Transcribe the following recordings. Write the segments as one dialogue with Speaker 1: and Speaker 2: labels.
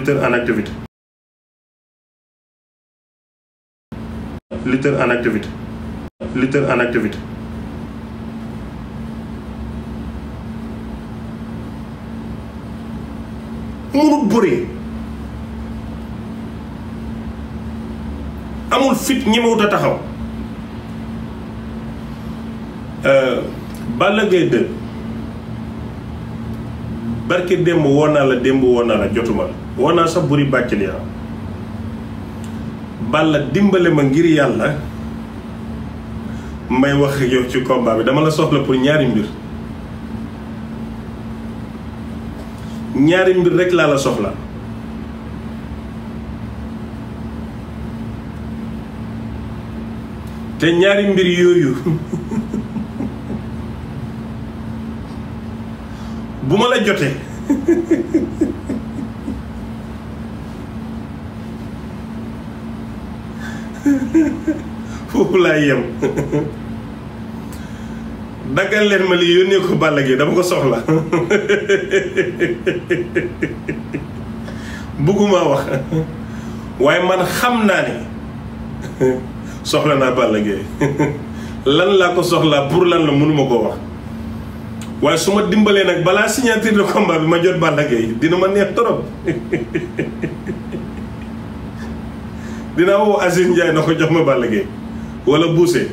Speaker 1: Lutteur en activité. Lutteur en activité. Lutteur en activité. munut bëree amul fit ñemewut a taxaw. Balla Gaye 2 barke démb woo naa la jotuma la woo naa sax buri bàccali yaa Balla dimbale ma ngir yàlla may wax yow ci combat bi dama la soxla pour ñaari mbir rek laa la soxla. te ñaari mbir yooyu bu ma la jotee foofu laa yem daggal leen ma li yónnee ko Balla Gaye dama ko soxla bëgguma wax waaye man xam naa ne soxla naa Balla Gaye lan laa ko soxlaa pour lan la mënuma koo wax waaye su ma dimbalee nag balaa signature de combat bi ma jot Balla Gaye dina ma neex trop dinaa woo Aziz Ndiaye na ko jox ma Balla Gaye wala Bousse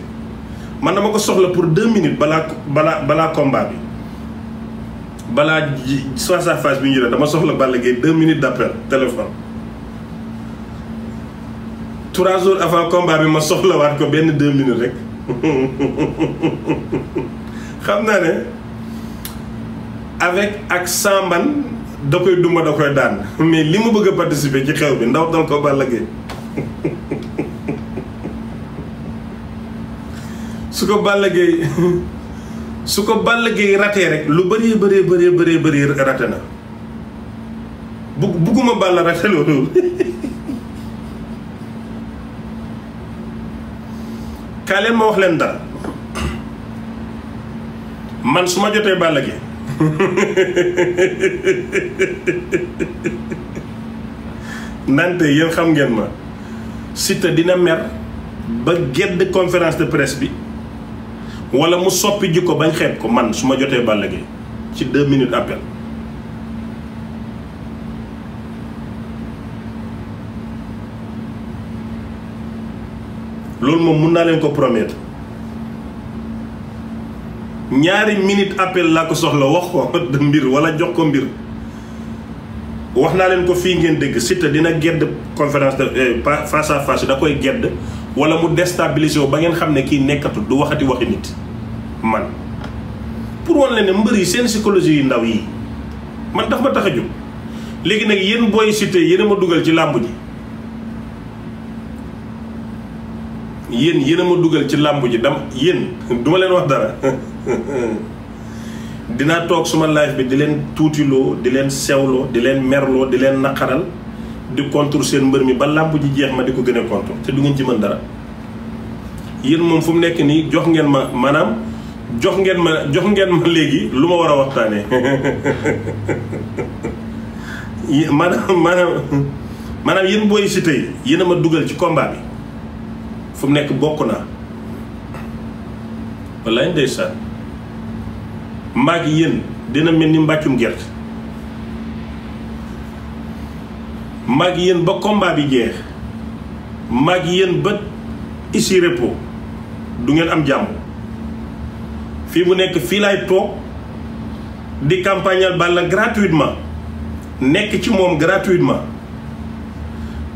Speaker 1: man dama ko soxla pour 2 minutes balaa combat bi balaa face à face bi ñu def dama soxla Balla Gaye 2 minutes d'appel téléphone 3 jours avant combat bi ma soxlawaat ko benn 2 minutes rek xam naa ne avec ak samban da koy duma da koy daan mais li mu bëgg a participer ci xew bi ndaw dal ko Balla Gaye su ko Balla Gaye ratee rek lu bëree raté na bugguma Balla raté loolu kaa leen ma wax leen dara man su ma jotee Balla Gaye nante yéen xam ngeen ma Siteu dina mer ba gedd conférence de presse bi wala mu soppi jikko bañ xeeb ko man su ma jotee Balla Gaye ci 2 minutes appel loolu moom mun naa leen ko promettre ñaari minutes appel laa ko soxla wax ko mbir wala jox ko mbir wax naa leen ko fii ngeen dégg Siteu dina gedd conférence de face à face da koy gedd wala mu déstabiliser ba ngeen xam ne kii nekkatu du waxati waxi nit man pour wan leen ne mbër yi seen psychologie yu ndaw yi man daf ma tax a jóg léegi nag yéen booy Siteu yéen a ma dugal ci làmb ji yéen a ma dugal ci làmb ji yéen duma leen wax dara dinaa toog suma live bi di leen tuutiloo di leen sewloo di leen merloo di leen naqaral di contre seen mbër mi ba làmb ji jeex ma di ko gën a contre te du ngeen ci mën dara yéen moom fu mu nekk nii jox ngeen ma maanaam jox ngeen ma léegi lu ma war a waxtaanee maanaam yéen booy Siteu yi yéen a ma dugal ci combat bi fu mu nekk bokk naa wallaay ndeysaan maag yéen dina mel ni mbàccum gerte maag yéen ba combat bi jeex maag yéen ba ici repos du ngeen am jàmm fii mu nekk fii laay toog di campagnal Balla gratuitement nekk ci moom gratuitement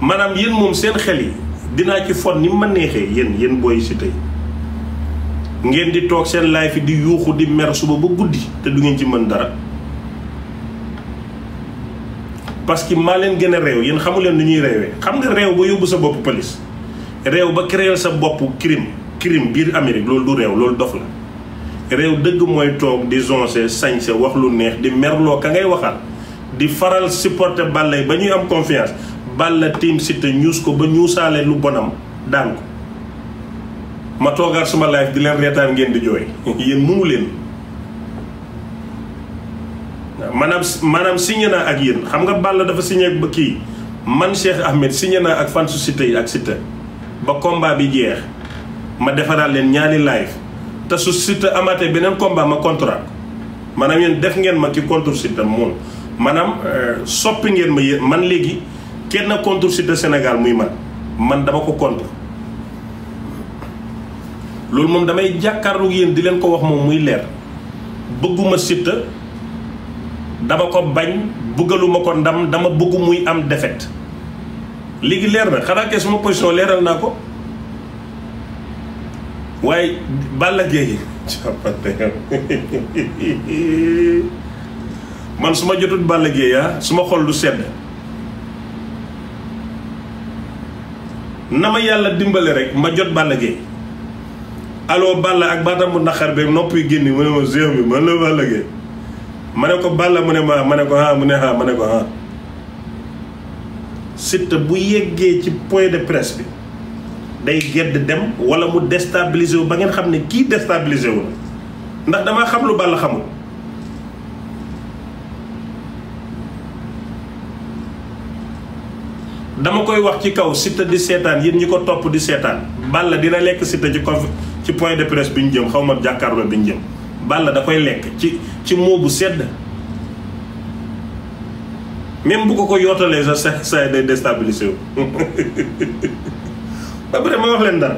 Speaker 1: maanaam yéen moom seen xel yi dinaa ci fon ni ma neexee yéen booy Siteu yi ngeen di toog seen live fi di yuuxu di mer suba ba guddi te du ngeen ci mën dara parce que maa leen gën a réew yéen xamu leen nu ñuy réewee xam nga réew ba yóbbu sa bopp police réew ba créer sa bopp crime biir Amérique loolu du réew loolu dof la réew dëgg mooy toog di zoncer sañse wax lu neex di merloo ka ngay waxal di faral supporter Balla yi ba ñuy am confiance Balla team Siteu ñuus ko ba ñuusaale lu bonam daan ko ma toogaat suma live di leen reetaan ngeen di jooy yéen mënu leen maanaam signé naa ak yéen xam nga Balla dafa signé ba kii man Cheikh Ahmed signé naa ak fan su Siteu yi ak Siteu ba combat bi jeex ma defaraat leen ñaari live te su Siteu amaatee beneen combat ma contrat maanaam yéen def ngeen ma ci contre Siteu moom maanaam soppi ngeen ma yéen man léegi kenn contre Siteu Sénégal muy man dama ko contre loolu moom damay jàkkaarlu yéen di leen ko wax moom muy leer bëgguma Siteu dama ko bañ bëggaluma ko ndam dama bëgg muy am défaite léegi leer na xanaa kay suma position leeral naa ko waaye Balla Gaye man su ma jotut Balla Gaye su ma xol du sedd na ma yàlla dimbale rek ma jot Balla Gaye allo Balla ak baatam bu naqar beeg nopp yi génn mu ne ma géew bi man la Balla Gaye ma ne ko Balla mu ne ma ne ko mu ne ma ne ko Siteu bu yeggee ci point de presse bi day gedd dem wala mu déstabiliser wu ba ngeen xam ne kii déstabiliser wu ndax damaa xam lu Balla xamul dama koy wax ci kaw Siteu di seetaan yéen ñi ko topp di seetaan Balla dina lekk Siteu ci point de presse bi ñu jëm xaw ma jàkkaarloo bi ñu jëm Balla da koy lekk ci moo bu sedd même bu ko yootalee sa day déstabilisé wu ba pare ma wax leen dara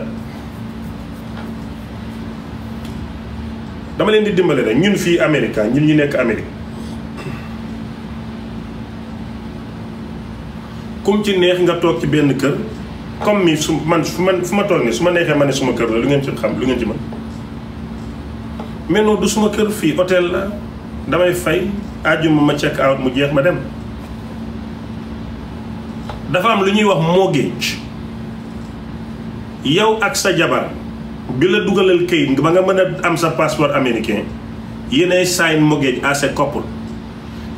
Speaker 1: dama leen di dimbale rek ñun fii Amérique ñun ñu nekk Amérique kum ci neex nga toog ci benn kër comme mi fu ma toog nii su ma neexee ma ne suma kër la lu ngeen ci xam lu ngeen ci mën mais non du suma kër fii hôtel la damay fay àjjuma ma check out mu jeex ma dem dafa am lu ñuy wax mortgage yow ak sa jabar bi la dugalal këyit ba nga mën a am sa passeport américain yéenay sign mortgage as a couple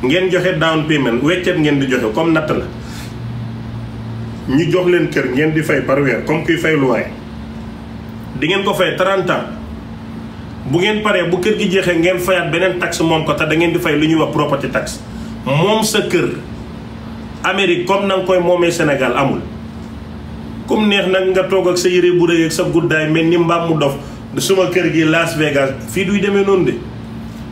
Speaker 1: ngeen joxe down payment weccet ngeen di joxe comme natt la ñu jox leen kër ngeen di fay par weer comme kuy fay luwaay di ngeen ko fay 30 ans bu ngeen paree bu kër gi jeexee ngeen fayaat beneen taxe moom ko te da ngeen di fay lu ñuy wax property tax moom sa kër Amérique comme na nga koy moomee Sénégal amul comme neex nag nga toog ak sa yére bu rëy ak sa guddaay mel ni mbaam mu dof suma kër gi Las Vegas fii duy demee noonu de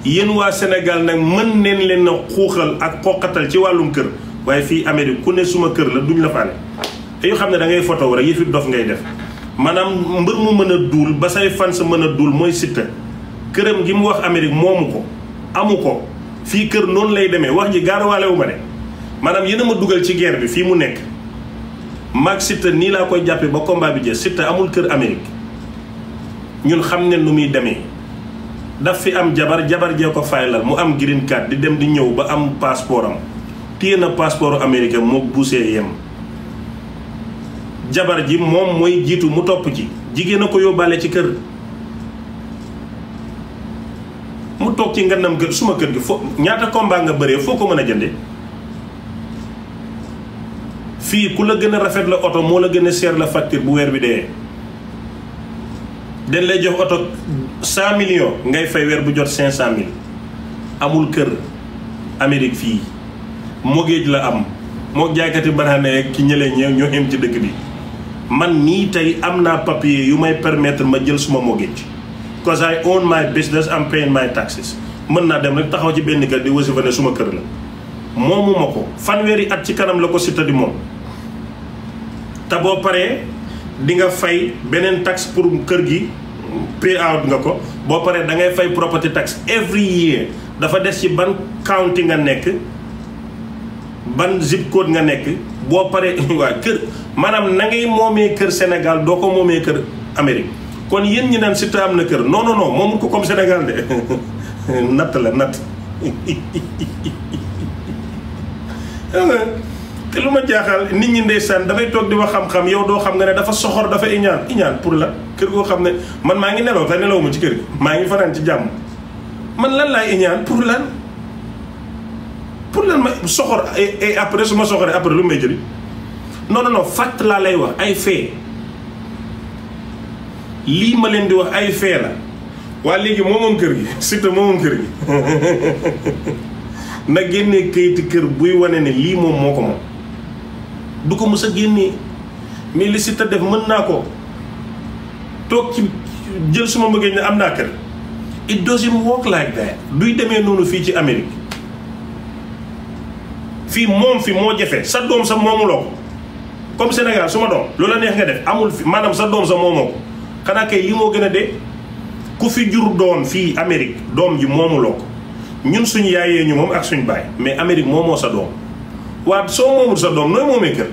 Speaker 1: yéen waa Sénégal nag mën neen leen a xuuxal ak xoqatal ci wàllum kër waaye fii Amérique ku ne suma kër la duñ la faale te yoo xam ne da ngay photo rek yëfi dof ngay def maanaam mbër mu mën a duul ba say fan sa mën a duul mooy Siteu këram gi mu wax Amérique moomu ko amu ko fii kër noonu lay demee wax ji gaarawaale wu ma de maanaam yéen a ma dugal ci guerre bi fii mu nekk maag Siteu nii laa koy jàppee ba combat bi jeex Siteu amul kër Amérique ñun xam ne nu muy demee daf fi am jabar jee ko faylal mu am green card di dem di ñëw ba am passeport am téye na passeport américain moo buusee yem jabar ji moom mooy jiitu mu topp ci jigéen a ko yóbbaale ci kër mu toog ci ngandam kër suma kër gi foo ñaata combat nga bëree foo ko mën a jënde fii ku la gën a rafet la oto moo la gën a seer la facture bu weer bi dee dañ lay jox oto 100 millions ngay fay weer bu jot 500 000 amul kër Amérique fii mortgage la am moo jaaykati banaane ak ki ñëlee ñoo xem ci dëkk bi man nii tey am naa papier yu may permettre ma jël suma mortgage because I own my business I'm paying my taxes mën naa dem rek taxaw ci benn kër di wasifa ne suma kër la moomu ma ko fanweeri at ci kanam la ko Siteu di moom te boo paree di nga fay beneen taxe pour kër gi pay out nga ko boo paree da ngay fay property tax every year dafa des ci ban county nga nekk ban zip code nga nekk boo paree waa kër maanaam na ngay moomee kër Sénégal doo ko moomee kër Amérique kon yéen ñi naan Siteu am na kër non non non moomu ko comme Sénégal de natt la natt te lu ma jaaxal nit ñi ndeysaan dafay toog di wax xam-xam yow doo xam nga ne dafa soxor dafa iñaan pour la kër goo xam ne man maa ngi nelaw te nelaw ma ci kër gi maa ngi fanaan ci jàmm man lan laay iñaan pour lan ma soxor et après su ma soxoree après lu may jëriñ non non non fact laa lay wax ay fee lii ma leen di wax ay fee la waa léegi moomoom kër gi Siteu moomoom kër gi na génnee kayiti kër buy wane ne lii moom moo ko moom du ko mës a génnee. mais li Siteu def mën naa ko toog ci jël suma mbëggee ne am naa kër it doesn't work like that duy demee noonu fii ci Amérique fii moom fi moo jafe sa doom sa moomuloo ko comme Sénégal suma doom loola neex nga def amul fi maanaam sa doom sa moomoo ko xanaa kay li moo gën a dee ku fi jur doom fii Amérique doom ji moomuloo ko ñun suñu yaayee ñu moom ak suñu baay mais Amérique moomoo sa doom waa soo moomul sa doom nooy moomee kër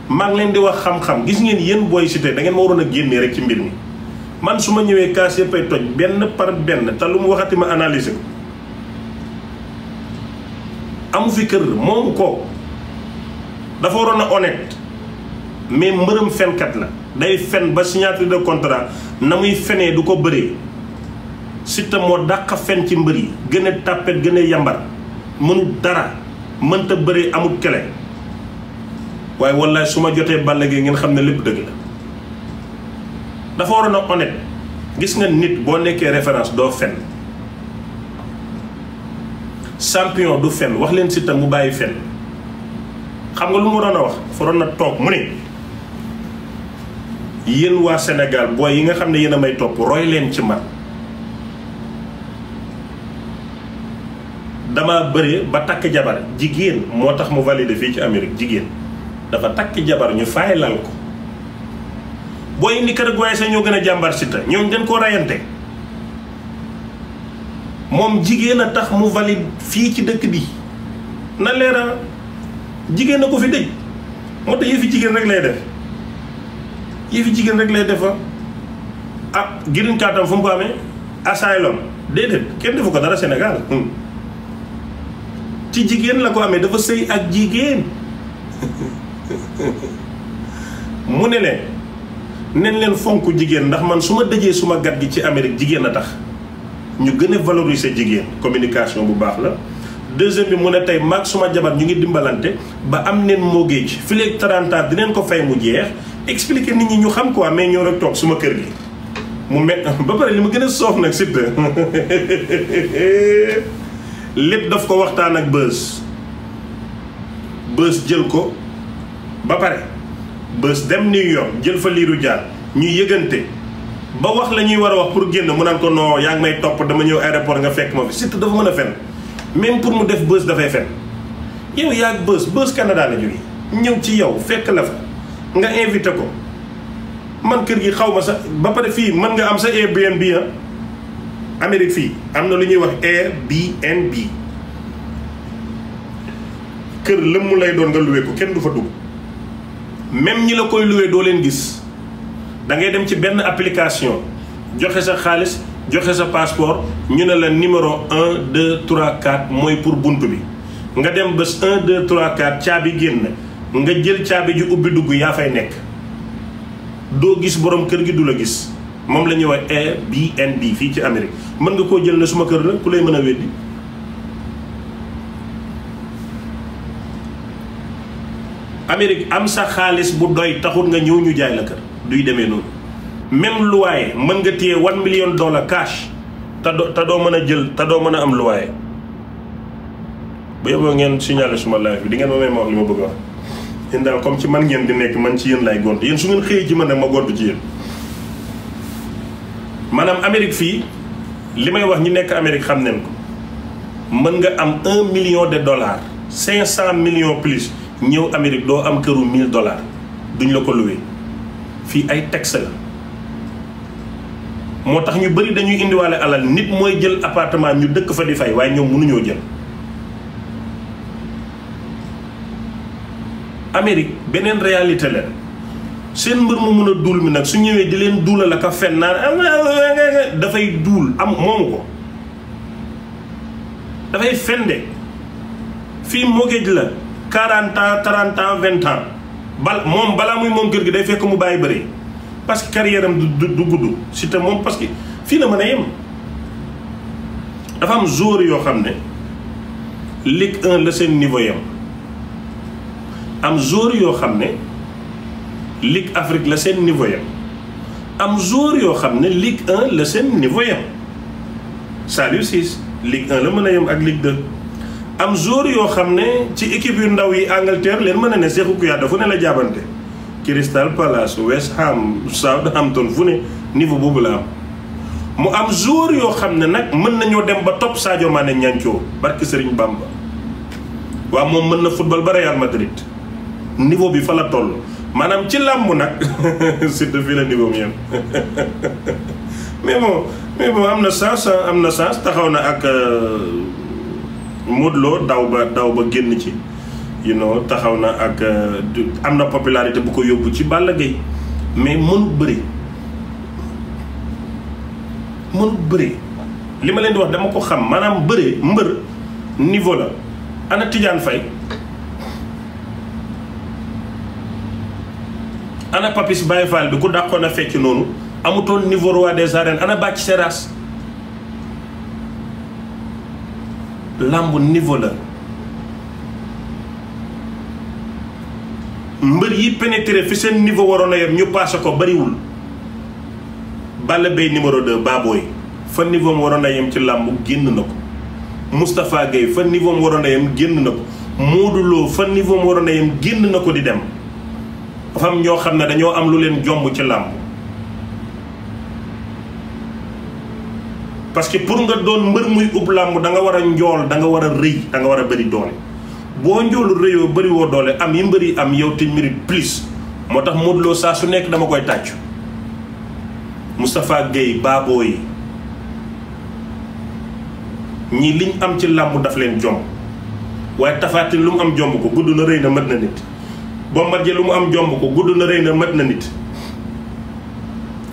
Speaker 1: maa ngi leen di wax xam-xam gis ngeen yéen booy Siteu da ngeen ma waroon a génnee rek ci mbir mi man su ma ñëwee kaas yëppay toj benn par benn te lu mu waxati ma analyser ko amu fi kër moomu ko dafa waroon a honnête mais mbërëm fenkat la day fen ba signature de contrat na muy fenee du ko bëree Siteu moo dàq fen ci mbër yi gën a tàppet gën a yambar mënul dara mënta bëree amul kele waaye wallaay su ma jotee Balla Gaye ngeen xam ne lépp dëgg la dafa waroon a honnête gis nga nit boo nekkee référence doo fen champion du fen wax leen Siteu mu bàyyi fen xam nga lu mu waroon a wax fa waroon a toog mu ne yéen waa Sénégal booy yi nga xam ne yéen a may topp roy leen ci man dama bëree ba takk jabar jigéen moo tax mu validé fii ci Amérique jigéen dafa takk jabar ñu faay lal ko booy indi kër gooye sa ñoo gën a jàmbar Siteu ñoom dañ koo rayante moom jigéen a tax mu valide fii ci dëkk bi na leera jigéen a ko fi dëj moo tax yëfi jigéen rek lay def yëfi jigéen rek lay defa ah green card tam fu mu ko amee asylum déedéet kenn defu ko dara Sénégal ci jigéen la ko amee dafa sëy ak jigéen mu ne leen nen leen fonk jigéen ndax man su ma dëjee suma gat gi ci Amérique jigéen a tax ñu gën a valoriser jigéen communication bu baax la. deuxième bi mu ne tey maag suma jabar ñu ngi dimbalante ba am neen mortgage fi léegi 30 ans dineen ko fay mu jeex expliquer nit ñi ñu xam quoi mais ñëw rek toog suma kër gi mu met ba pare li ma gën a soof nag Siteu lépp daf ko waxtaan ak bës jël ko ba pare bës dem New York jël fa liiru jaar ñuy yëgante ba wax la ñuy war a wax pour génn mu naan ko non yaa ngi may topp dama ñëw aéroport nga fekk ma fi Siteu dafa mën a fen même pour mu def bës dafay fen yow yaa bës Canada la jógee ñëw ci yow fekk la fa nga invité ko man kër gi xaw ma sax ba pare fii mën nga am sa Airbnb Amérique fii am na lu ñuy wax Airbnb kër lëmm lay doon nga loué ko kenn du fa dugg même ñi la koy loué doo leen gis da ngay dem ci benn application joxe sa xaalis joxe sa passeport ñu ne la numéro 1 2 3 4 mooy pour bunt bi nga dem bés 1 2 3 4 caabi génn nga jël caabi ji ubbi dugg yaa fay nekk doo gis borom kër gi du la gis moom la ñuy wax Airbnb fii ci Amérique mën nga koo jël ne suma kër la ku lay mën a weddi Amérique am sa xaalis bu doy taxul nga ñëw ñu jaay la kër duy demee noonu même loyer mën nga téye $1 million cash te doo mën a jël te doo mën a am loyer bu yeboo ngeen signaler suma live bi di ngeen ma may ma wax li ma bëgg a wax yéen daal comme ci man ngeen di nekk man ci yéen lay gont yéen su ngeen xëyee ci man nag ma gont ci yéen maanaam Amérique fii li may wax ñi nekk Amérique xam neen ko mën nga am $1 million 500 millions plus ñëw Amérique doo am këru $1000 duñ la ko loué fii ay texte la moo tax ñu bëri dañuy indiwaale alal nit mooy jël appartement ñu dëkk fa di fay waaye ñoom mënuñoo jël Amérique beneen réalité la seen mbër mu mun a duul mi nag su ñëwee di leen duulal ak a fen naan dafay duul am moomu ko dafay fende fii mortgage la 40 ans 30 ans 20 ans moom balaa muy moom kër gi day fekk mu bàyyi bëri parce que carrière am du gudd Siteu moom parce que fii la mën a yem dafa am joueur yoo xam ne Ligue 1 la seen niveau yem am joueur yoo xam ne Ligue Afrique la seen niveau yem am joueur yoo xam ne Ligue 1 la seen niveau yem Saliou Ciss Ligue 1 la mën a yem ak Ligue 2 am joueur yoo xam ne ci équipe yu ndaw yi Angleterre leen mën a ne Cheikhou Kouyaté fu ne la jaabante Crystal Palace West Ham Southampton fu ne niveau boobu la am mu am joueur yoo xam ne nag mën nañoo dem ba topp Sadio Mané ñancoo barki Serigne Bamba waaw moom mën na football ba Real Madrid niveau bi fa la toll maanaam ci làmb nag surtout fii la niveau mi yem mais bon am na chance taxaw na ak Modou Lo daw ba génn ci taxaw na ak am na popularité bu ko yóbbu ci Balla Gaye mais mënut bëri li ma leen di wax dama ko xam maanaam bëri mbër niveau la ana Tidiane Faye ana Papis Baye Fall bi ku dàqoon a fecc noonu amutoon niveau roi des arènes ana Bathie Seras làmb niveau la mbër yi pénétré fi seen niveau waroon a yem ñu passé ko bariwul Balla Gaye numéro 2 Baboy fa niveau am waroon a yem ci làmb génn na ko Moustapha Gueye fa niveau am waroon a yem génn na ko Modou Lo fa niveau am waroon a yem génn na ko di dem dafa am ñoo xam ne dañoo am lu leen jomb ci làmb parce que pour nga doon mbër muy ub làmb da nga war a njool da nga war a rëy da nga war a bëri doole boo njoolu rëyoo bëri woo doole am yi mbëri am yow te mérite plus moo tax Modou Lo saa su nekk dama koy tàccu Moustapha Gueye Baboy yi ñii liñ am ci làmb daf leen jomb waaye Tapha Tine lu mu am jomb ko gudd na rëy na mët na nit Bombardier lu mu am jomb ko gudd na rëy na mët na nit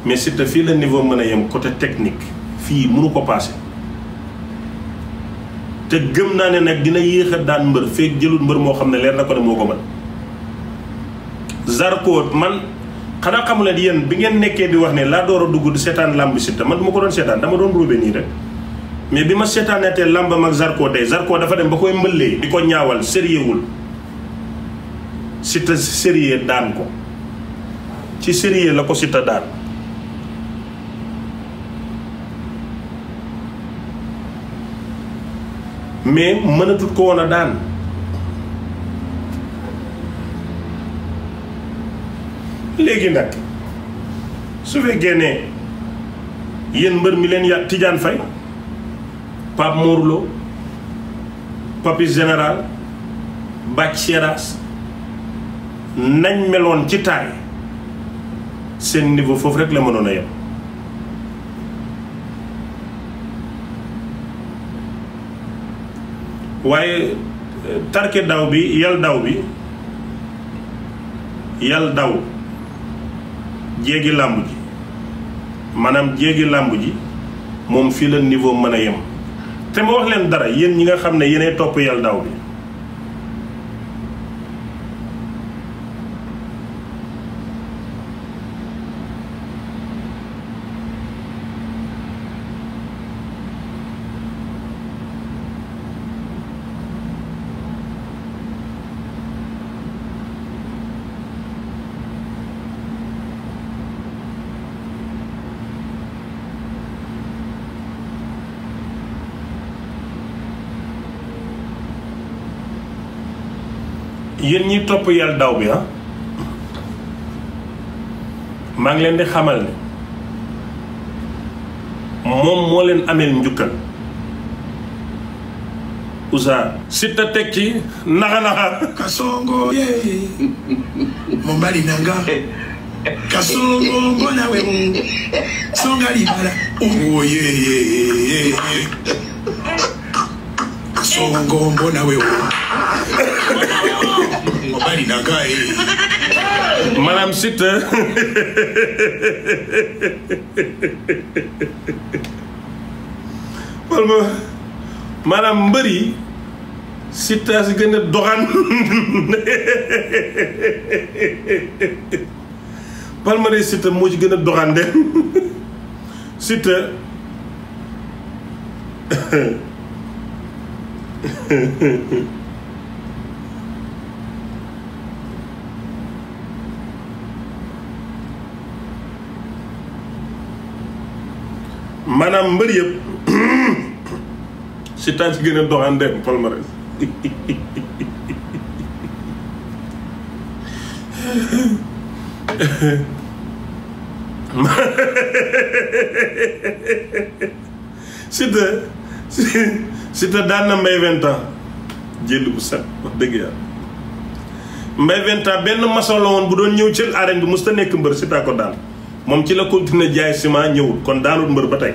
Speaker 1: mais Siteu fii la niveau mën a yem côté technique fii mënu ko passé te gëm naa ne nag dina yéex a daan mbër feek jëlul mbër moo xam ne leer na ko ne moo ko mën Zarko man xanaa xamu leen yéen bi ngeen nekkee di wax ne laa door a dugg di seetaan làmb Siteu man du ma ko doon seetaan dama doon ruube nii rek mais bi ma seetaanetee làmbam ak Zarko tey Zarko dafa dem ba koy mbëllee di ko ñaawal sérieux wul Siteu sérieux daan ko ci sérieux la ko Siteu daan mais mënatut ko woon a daan léegi nag su fekkee ne yéen mbër mi leen ya Tidiane Faye Pape Mor Lo Papis Général Bathie Seras nañ meloon ci taay seen niveau foofu rek la mënoon a yem waaye tarke daw bi yal daw jéegi làmb ji maanaam jéegi làmb ji moom fii la niveau mën a yem te ma wax leen dara yéen ñi nga xam ne yéenay topp yal daw bi yéen ñi topp yàlla daw bi maa ngi leen di xamal ne moom moo leen ameel njukkal Ouza Siteu teg ci naxa
Speaker 2: kasongo ye mombali nanga kasongo mbona we songa libala oh ye kasongo mbona we mombali nanga
Speaker 1: Madame Siteu maanaam mbër yi Siteu si gën a doxaan palmarès Siteu moo ci gën a doxaan de Siteu maanaam mbër yëpp Siteu si gën a doxaan dem palmarès Siteu daan na Mbaye 20 ans jël bu set wax dëgg yàlla. Mbaye 20 ans benn maçon la woon bu doon ñëw ci arène bi mos ta nekk mbër Siteu ko daan moom ci la continuer jaay ciment ñëwul kon daanul mbër ba tey.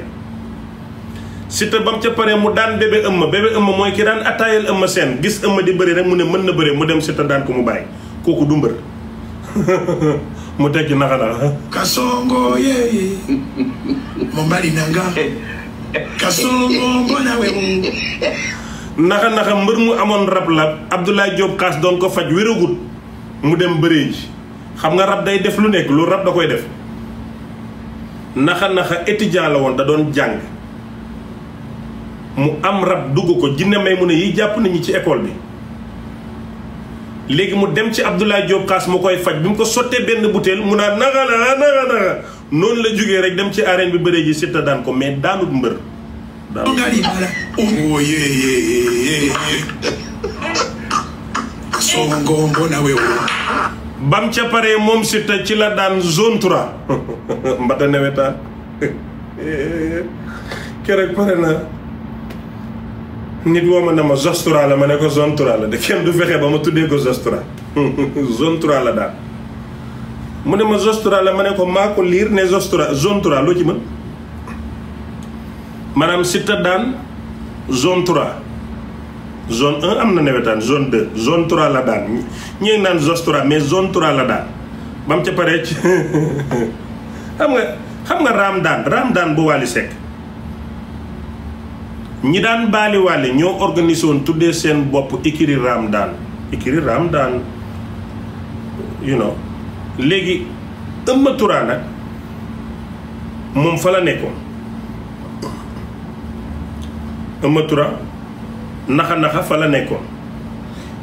Speaker 1: Siteu ba mu ca paree mu daan bébé ëmma mooy ki daan attaayal ëmma seen gis ëmma di bëri rek mu ne mën na bëri mu dem Siteu daan ko mu bàyyi kooku du mbër. mu tekki naxa
Speaker 2: kasongo ye mombali nanga kasongo mbona wewu
Speaker 1: naxa mbër mu amoon rab la Abdoulaye Diop xaas doon ko faj wéragut mu dem bëree ji xam nga rab day def lu nekk lu rab da koy def. naxa étudiant la woon da doon jàng mu am rab dugg ko jinne may mu ne yi jàpp nañu ci école bi léegi mu dem ci Abdoulaye Diop xaas mu koy faj bi mu ko sottee benn butéel mu naan naxa noonu la jógee rek dem ci arène bi bëree ji Siteu daan ko mais daanut mbër
Speaker 2: songo mbona wewu
Speaker 1: bam ca paree moom Siteu ci la daan zone 3 mbata newetaan keroog pare na nit woo ma ne ma Zostura la ma ne ko zone 3 la de kenn du fexe ba ma tuddee ko Zostura zone 3 la daal mu ne ma Zostura la ma ne ko maa ko liir ne Zostura zone 3 loo ci mën maanaam Siteu daan zone 3 zone 1 am na nawetaan zone 2 zone 3 la daan ñu ngi naan Zostura mais zone 3 la daan ba mu ca paree ci xam nga raam daan bu Wally Seck ñi daan baali Wally ñoo organisé woon tuddee seen bopp ikiri raam daan you know léegi Eumeu Toura nag moom fa la nekkoon Eumeu Toura naxa fa la nekkoon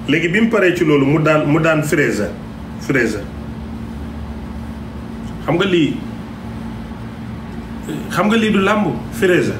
Speaker 1: léegi bi mu paree ci loolu mu daan Fraser xam nga lii du làmb Fraser